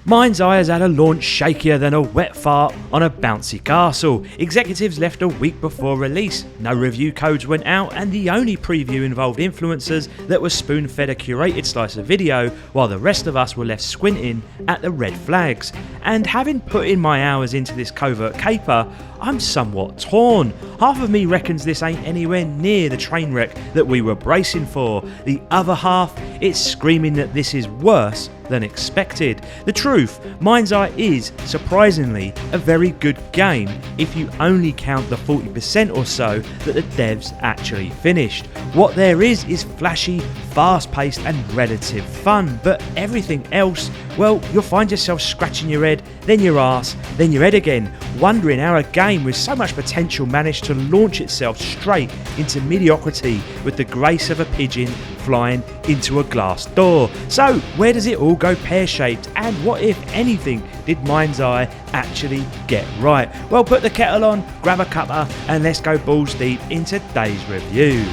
Mindseye has had a launch shakier than a wet fart on a bouncy castle. Executives left a week before release, no review codes went out, and the only preview involved influencers that were spoon-fed a curated slice of video, while the rest of us were left squinting at the red flags. And having put in my hours into this covert caper, I'm somewhat torn. Half of me reckons this ain't anywhere near the train wreck that we were bracing for. The other half, it's screaming that this is worse than expected. The truth, Mindseye is, surprisingly, a very good game if you only count the 40% or so that the devs actually finished. What there is flashy, fast-paced and relative fun, but everything else, well, you'll find yourself scratching your head, then your ass, then your head again, wondering how a game with so much potential managed to launch itself straight into mediocrity with the grace of a pigeon flying into a glass door. So where does it all go pear-shaped, and what if anything did Mindseye actually get right? Well, put the kettle on, grab a cuppa and let's go balls deep into today's review.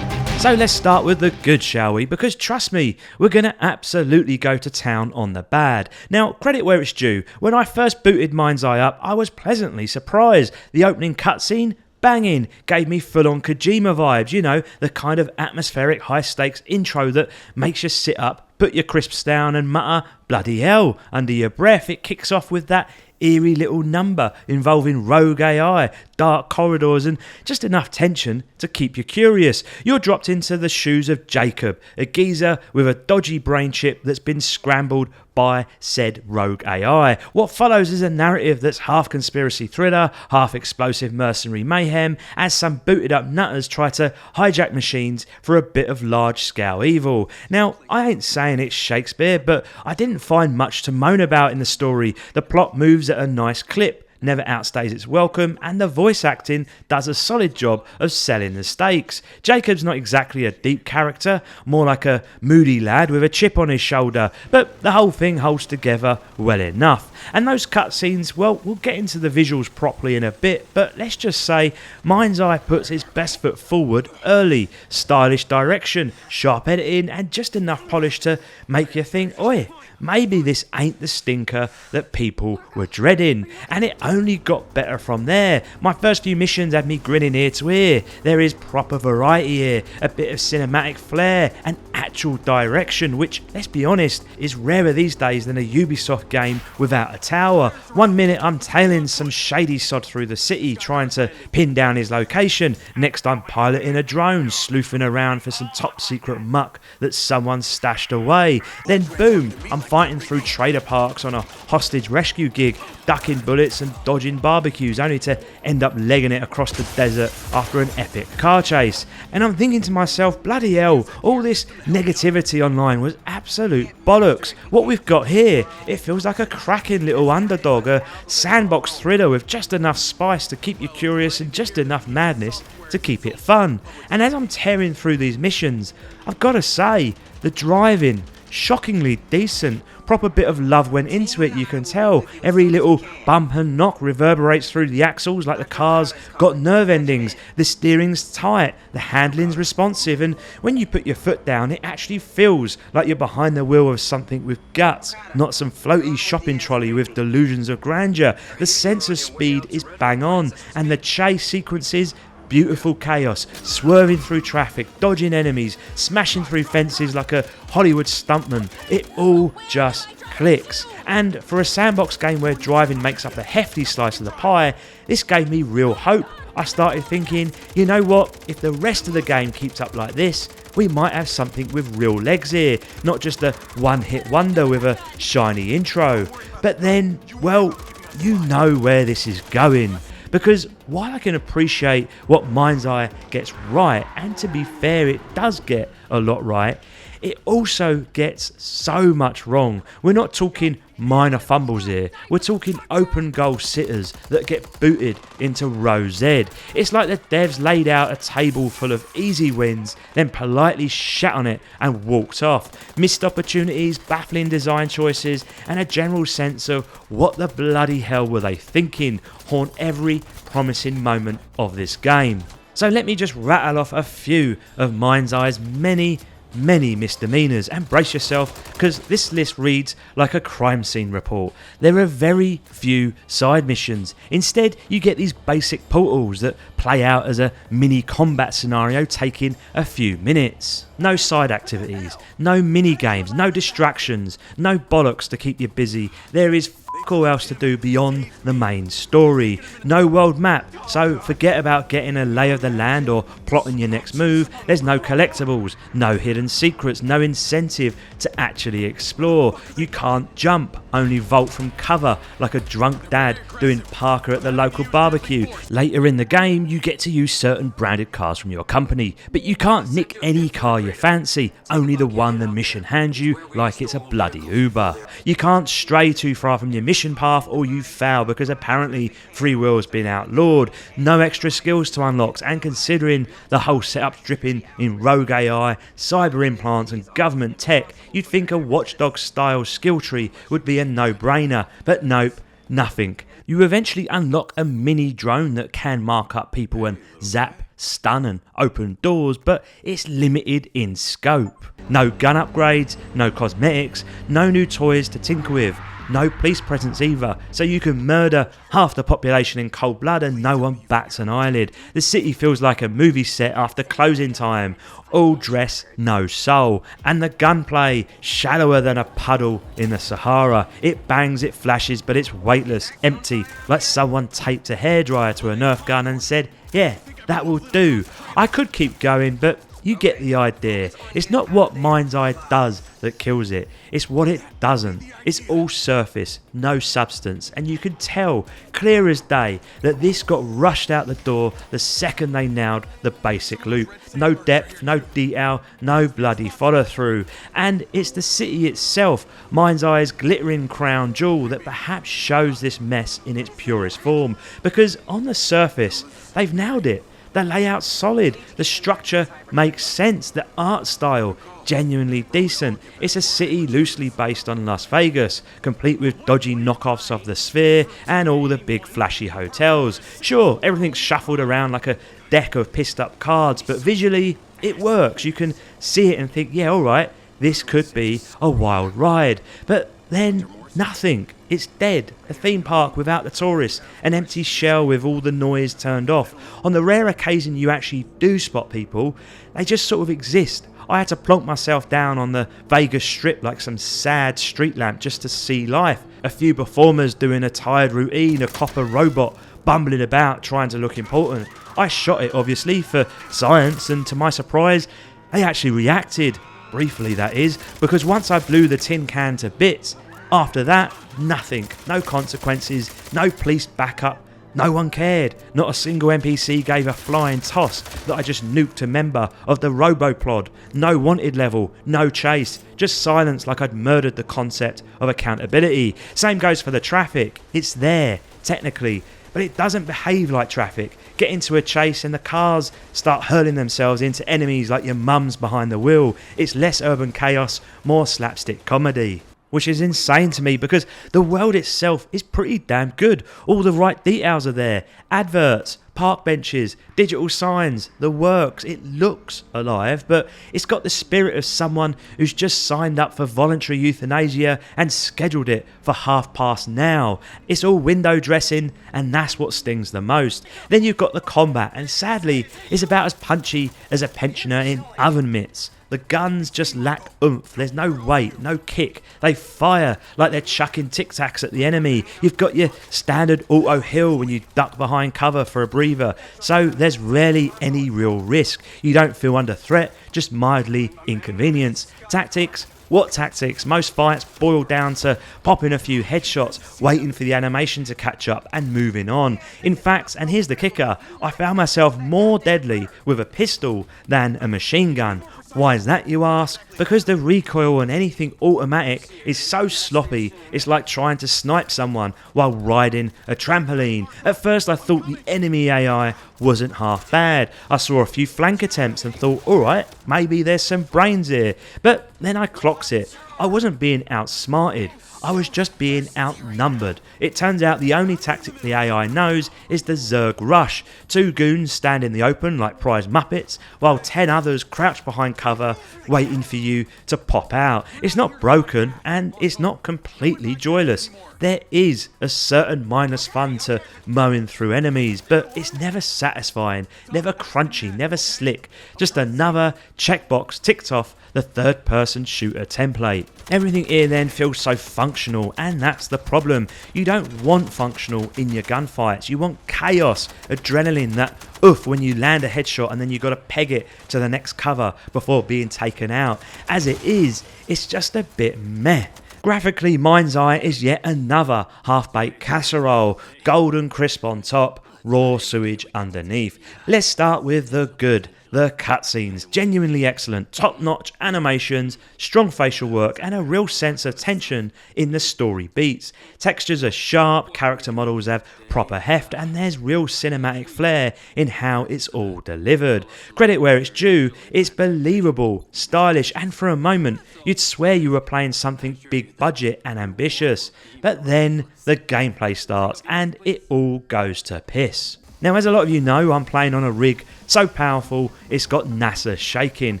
So let's start with the good, shall we? Because trust me, we're going to absolutely go to town on the bad. Now, credit where it's due. When I first booted Mindseye up, I was pleasantly surprised. The opening cutscene, banging, gave me full-on Kojima vibes, you know, the kind of atmospheric high-stakes intro that makes you sit up, put your crisps down and mutter, bloody hell, under your breath. It kicks off with that eerie little number involving rogue AI, dark corridors and just enough tension to keep you curious. You're dropped into the shoes of Jacob, a geezer with a dodgy brain chip that's been scrambled by said rogue AI. What follows is a narrative that's half conspiracy thriller, half explosive mercenary mayhem, as some booted up nutters try to hijack machines for a bit of large scale evil. Now, I ain't saying it's Shakespeare, but I didn't find much to moan about in the story. The plot moves at a nice clip, never outstays its welcome, and the voice acting does a solid job of selling the stakes. Jacob's not exactly a deep character, more like a moody lad with a chip on his shoulder, but the whole thing holds together well enough. And those cutscenes, well, we'll get into the visuals properly in a bit, but let's just say Mindseye puts its best foot forward early. Stylish direction, sharp editing, and just enough polish to make you think, oi, maybe this ain't the stinker that people were dreading. And it only got better from there. My first few missions had me grinning ear to ear. There is proper variety here, a bit of cinematic flair and actual direction, which, let's be honest, is rarer these days than a Ubisoft game without a tower. 1 minute I'm tailing some shady sod through the city trying to pin down his location. Next I'm piloting a drone, sleuthing around for some top secret muck that someone's stashed away. Then boom, I'm fighting through trader parks on a hostage rescue gig, ducking bullets and dodging barbecues, only to end up legging it across the desert after an epic car chase. And I'm thinking to myself, bloody hell, all this negativity online was absolute bollocks. What we've got here, it feels like a cracking little underdog, a sandbox thriller with just enough spice to keep you curious and just enough madness to keep it fun. And as I'm tearing through these missions, I've got to say, the driving, shockingly decent. Proper bit of love went into it, you can tell. Every little bump and knock reverberates through the axles like the car's got nerve endings. The steering's tight, the handling's responsive, and when you put your foot down, it actually feels like you're behind the wheel of something with guts, not some floaty shopping trolley with delusions of grandeur. The sense of speed is bang on, and the chase sequences, beautiful chaos, swerving through traffic, dodging enemies, smashing through fences like a Hollywood stuntman. It all just clicks. And for a sandbox game where driving makes up a hefty slice of the pie, this gave me real hope. I started thinking, you know what, if the rest of the game keeps up like this, we might have something with real legs here, not just a one-hit wonder with a shiny intro. But then, well, you know where this is going. Because while I can appreciate what Mindseye gets right, and to be fair, it does get a lot right, it also gets so much wrong. We're not talking minor fumbles here. We're talking open goal sitters that get booted into row Z. It's like the devs laid out a table full of easy wins, then politely shat on it and walked off. Missed opportunities, baffling design choices, and a general sense of what the bloody hell were they thinking haunt every promising moment of this game. So let me just rattle off a few of Mindseye's many many misdemeanors, and brace yourself because this list reads like a crime scene report. There are very few side missions. Instead, you get these basic portals that play out as a mini combat scenario taking a few minutes. No side activities, no mini games, no distractions, no bollocks to keep you busy. There is all else to do beyond the main story. No world map, so forget about getting a lay of the land or plotting your next move. There's no collectibles, no hidden secrets, no incentive to actually explore. You can't jump, only vault from cover like a drunk dad doing Parker at the local barbecue. Later in the game, you get to use certain branded cars from your company, but you can't nick any car you fancy, only the one the mission hands you like it's a bloody Uber. You can't stray too far from your mission path or you fail because apparently free will's been outlawed. No extra skills to unlock, and considering the whole setup's dripping in rogue AI, cyber implants and government tech, you'd think a Watchdog style skill tree would be a no-brainer, but nope, nothing. You eventually unlock a mini drone that can mark up people and zap, stun and open doors, but it's limited in scope. No gun upgrades, no cosmetics, no new toys to tinker with. No police presence either, so you can murder half the population in cold blood and no one bats an eyelid. The city feels like a movie set after closing time. All dress, no soul. And the gunplay, shallower than a puddle in the Sahara. It bangs, it flashes, but it's weightless, empty, like someone taped a hairdryer to a Nerf gun and said, yeah, that will do. I could keep going, but you get the idea. It's not what Mindseye does that kills it, it's what it doesn't. It's all surface, no substance, and you can tell, clear as day, that this got rushed out the door the second they nailed the basic loop. No depth, no detail, no bloody follow through. And it's the city itself, Mindseye's glittering crown jewel, that perhaps shows this mess in its purest form, because on the surface, they've nailed it. The layout's solid, the structure makes sense, the art style genuinely decent. It's a city loosely based on Las Vegas, complete with dodgy knockoffs of the Sphere and all the big flashy hotels. Sure, everything's shuffled around like a deck of pissed up cards, but visually it works. You can see it and think, yeah, alright, this could be a wild ride. But then nothing. It's dead. A theme park without the tourists. An empty shell with all the noise turned off. On the rare occasion you actually do spot people, they just sort of exist. I had to plonk myself down on the Vegas Strip like some sad street lamp just to see life. A few performers doing a tired routine, a copper robot bumbling about trying to look important. I shot it obviously for science, and to my surprise, they actually reacted. Briefly that is, because once I blew the tin can to bits, after that, nothing. No consequences, no police backup, no one cared. Not a single NPC gave a flying toss that I just nuked a member of the Roboplod. No wanted level, no chase, just silence like I'd murdered the concept of accountability. Same goes for the traffic. It's there, technically, but it doesn't behave like traffic. Get into a chase and the cars start hurling themselves into enemies like your mum's behind the wheel. It's less urban chaos, more slapstick comedy. Which is insane to me because the world itself is pretty damn good. All the right details are there. Adverts, park benches, digital signs, the works. It looks alive, but it's got the spirit of someone who's just signed up for voluntary euthanasia and scheduled it for 9:30 now. It's all window dressing, and that's what stings the most. Then you've got the combat, and sadly, it's about as punchy as a pensioner in oven mitts. The guns just lack oomph. There's no weight, no kick. They fire like they're chucking Tic Tacs at the enemy. You've got your standard auto hill when you duck behind cover for a breather. So there's rarely any real risk. You don't feel under threat, just mildly inconvenienced. Tactics? What tactics? Most fights boil down to popping a few headshots, waiting for the animation to catch up and moving on. In fact, and here's the kicker, I found myself more deadly with a pistol than a machine gun. Why is that, you ask? Because the recoil on anything automatic is so sloppy, it's like trying to snipe someone while riding a trampoline. At first I thought the enemy AI wasn't half bad. I saw a few flank attempts and thought, alright, maybe there's some brains here. But then I clocks it. I wasn't being outsmarted, I was just being outnumbered. It turns out the only tactic the AI knows is the Zerg rush. 2 goons stand in the open like prize muppets, while 10 others crouch behind cover waiting for you to pop out. It's not broken and it's not completely joyless. There is a certain mindless fun to mowing through enemies, but it's never satisfying, never crunchy, never slick. Just another checkbox ticked off the third person shooter template. Everything here then feels so functional, and that's the problem. You don't want functional in your gunfights, you want chaos, adrenaline, that oof when you land a headshot and then you got to peg it to the next cover before being taken out. As it is, it's just a bit meh. Graphically, Mindseye is yet another half-baked casserole, golden crisp on top, raw sewage underneath. Let's start with the good. The cutscenes, genuinely excellent, top-notch animations, strong facial work, and a real sense of tension in the story beats. Textures are sharp, character models have proper heft, and there's real cinematic flair in how it's all delivered. Credit where it's due, it's believable, stylish, and for a moment you'd swear you were playing something big budget and ambitious. But then the gameplay starts and it all goes to piss. Now, as a lot of you know, I'm playing on a rig so powerful it's got NASA shaking.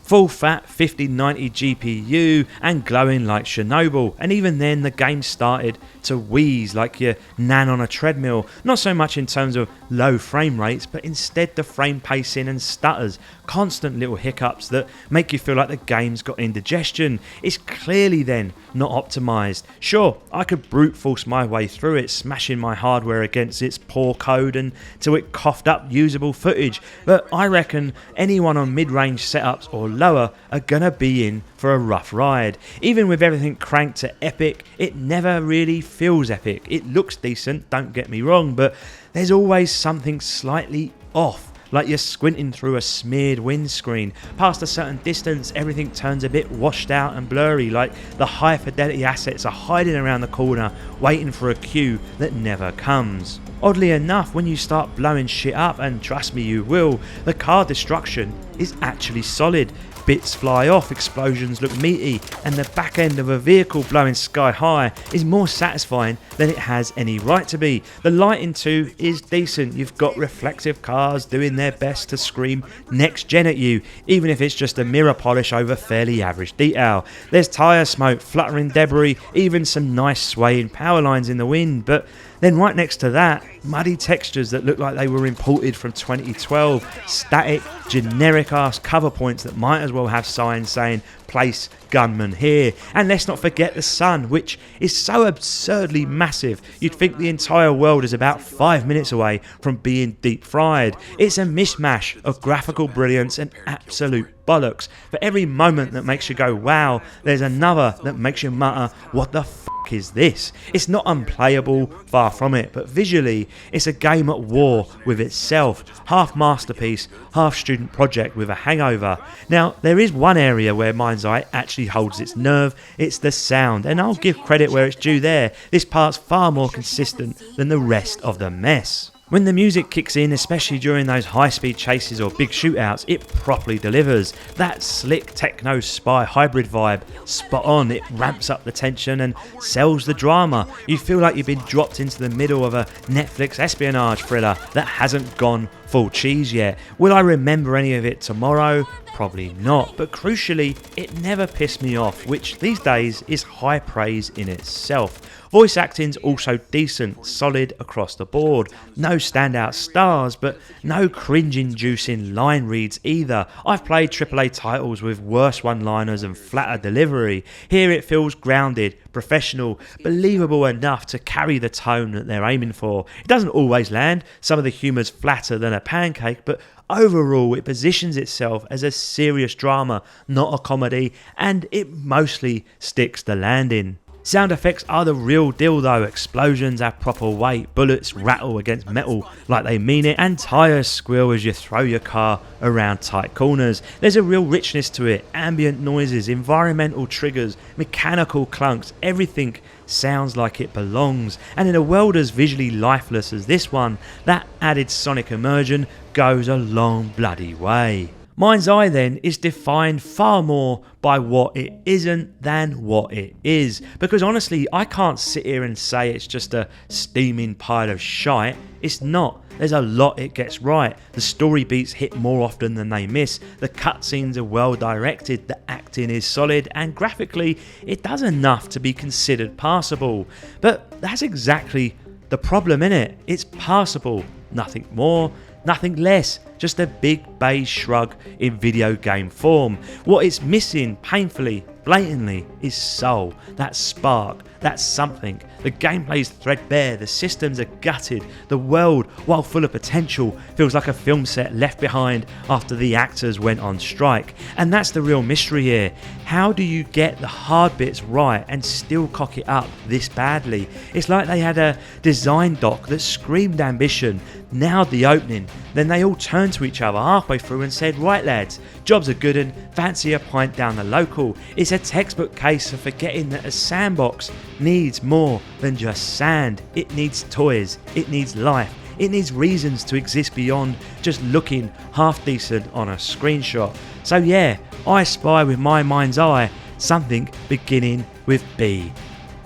Full fat 5090 GPU and glowing like Chernobyl, and even then the game started to wheeze like your nan on a treadmill. Not so much in terms of low frame rates, but instead the frame pacing and stutters, constant little hiccups that make you feel like the game's got indigestion. It's clearly then not optimized. Sure, I could brute force my way through it, smashing my hardware against its poor code until it coughed up usable footage, but I reckon anyone on mid-range setups or lower are gonna be in for a rough ride. Even with everything cranked to epic, it never really feels epic. It looks decent, don't get me wrong, but there's always something slightly off, like you're squinting through a smeared windscreen. Past a certain distance, everything turns a bit washed out and blurry, like the high fidelity assets are hiding around the corner, waiting for a cue that never comes. Oddly enough, when you start blowing shit up, and trust me you will, the car destruction is actually solid. Bits fly off, explosions look meaty, and the back end of a vehicle blowing sky high is more satisfying than it has any right to be. The lighting too is decent. You've got reflective cars doing their best to scream next gen at you, even if it's just a mirror polish over fairly average detail. There's tyre smoke, fluttering debris, even some nice swaying power lines in the wind, but then right next to that, muddy textures that look like they were imported from 2012, static, generic ass cover points that might as well have signs saying place gunman here. And let's not forget the sun, which is so absurdly massive you'd think the entire world is about 5 minutes away from being deep fried. It's a mishmash of graphical brilliance and absolute bollocks. For every moment that makes you go wow, there's another that makes you mutter, what the f*** is this? It's not unplayable, far from it, but visually it's a game at war with itself. Half masterpiece, half student project with a hangover. Now, there is one area where Mindseye actually holds its nerve, it's the sound, and I'll give credit where it's due there. This part's far more consistent than the rest of the mess. When the music kicks in, especially during those high-speed chases or big shootouts, it properly delivers. That slick techno spy hybrid vibe, spot on. It ramps up the tension and sells the drama. You feel like you've been dropped into the middle of a Netflix espionage thriller that hasn't gone full cheese yet. Will I remember any of it tomorrow? Probably not, but crucially, it never pissed me off, which these days is high praise in itself. Voice acting's also decent, solid across the board. No standout stars, but no cringe-inducing line reads either. I've played AAA titles with worse one-liners and flatter delivery. Here it feels grounded, professional, believable enough to carry the tone that they're aiming for. It doesn't always land, some of the humour's flatter than a pancake, but overall it positions itself as a serious drama, not a comedy, and it mostly sticks the landing. Sound effects are the real deal though. Explosions have proper weight, bullets rattle against metal like they mean it, and tyres squeal as you throw your car around tight corners. There's a real richness to it, ambient noises, environmental triggers, mechanical clunks, everything sounds like it belongs. And in a world as visually lifeless as this one, that added sonic immersion goes a long bloody way. Mindseye then is defined far more by what it isn't than what it is, because honestly I can't sit here and say it's just a steaming pile of shite. It's not. There's a lot it gets right. The story beats hit more often than they miss, the cutscenes are well directed, the acting is solid, and graphically it does enough to be considered passable. But that's exactly the problem, innit? It's passable, nothing more, nothing less, just a big beige shrug in video game form. What it's missing painfully, blatantly, is soul, that spark, that something. The gameplay's threadbare, the systems are gutted, the world, while full of potential, feels like a film set left behind after the actors went on strike. And that's the real mystery here. How do you get the hard bits right and still cock it up this badly? It's like they had a design doc that screamed ambition, nailed the opening, then they all turned to each other halfway through and said, right lads, job's a good un, fancy a pint down the local. It's a textbook case of forgetting that a sandbox needs more than just sand. It needs toys, it needs life, it needs reasons to exist beyond just looking half decent on a screenshot. So yeah, I spy with my mind's eye something beginning with B.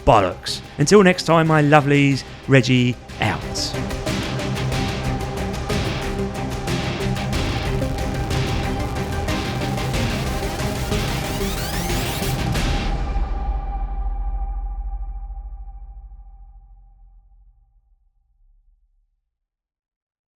Bollocks. Until next time, my lovelies, Reggie out.